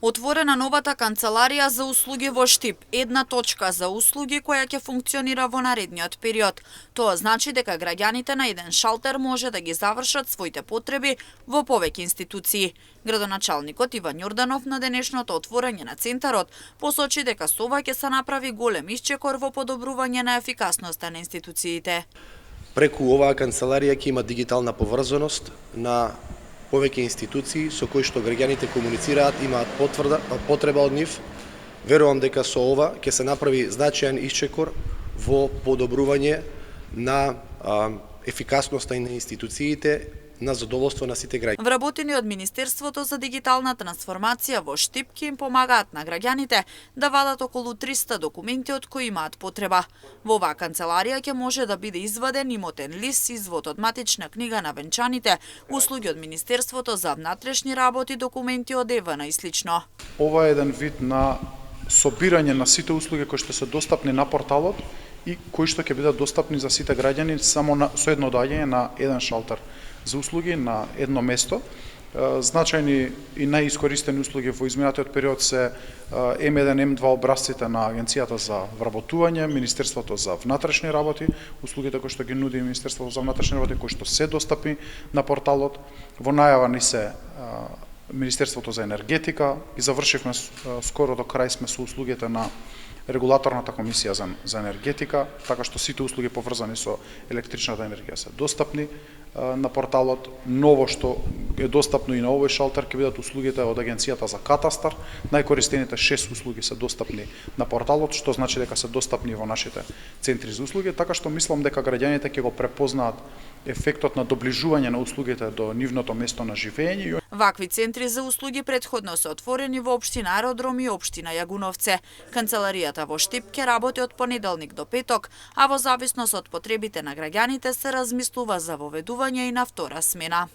Отворена новата канцеларија за услуги во Штип, една точка за услуги која ќе функционира во наредниот период. Тоа значи дека граѓаните на еден шалтер може да ги завршат своите потреби во повеќе институции. Градоначалникот Иван Јорданов на денешното отворање на центарот посочи дека со ова ќе се направи голем исчекор во подобрување на ефикасноста на институциите. Преку оваа канцеларија ќе има дигитална поврзаност на повеќе институции со кои што граѓаните комуницираат, имаат потреба од нив. Верувам дека со ова ќе се направи значаен исчекор во подобрување на ефикасноста на институциите на задоволство на сите граѓани. Вработени од Министерството за дигитална трансформација во Штип ќе им помагаат на граѓаните да вадат околу 300 документи од кои имаат потреба. Во оваа канцеларија ќе може да биде изваден имотен лист, извод од матична книга на венчаните, услуги од Министерството за внатрешни работи, документи од ЕВН и слично. Ова е еден вид на собирање на сите услуги кои што се достапни на порталот и кои што ќе бидат достапни за сите граѓани само со едно доаѓање на еден шалтер за услуги на едно место. Значајни и најискористени услуги во изминатиот период се М1, М2 образците на Агенцијата за вработување, Министерството за внатрешни работи, услугите кои што ги нуди Министерството за внатрешни работи, кои што се достапни на порталот. Во најава ни се Министерството за енергетика и завршивме скоро до крај сме со услугите на Регулаторната комисија за енергетика, така што сите услуги поврзани со електричната енергија се достапни на порталот. Ново што е достапно и на овој шалтер ќе бидат услугите од Агенцијата за катастар. Најкористените 6 услуги се достапни на порталот, што значи дека се достапни во нашите центри за услуги, така што мислам дека граѓаните ќе го препознаат ефектот на доближување на услугите до нивното место на живење. Вакви центри за услуги претходно се отворени во општина Аеродром и општина Јагуновце. Канцеларијата во Штип ќе работи од понеделник до петок, а во зависност од потребите на граѓаните се размислува за воведување и на втора смена.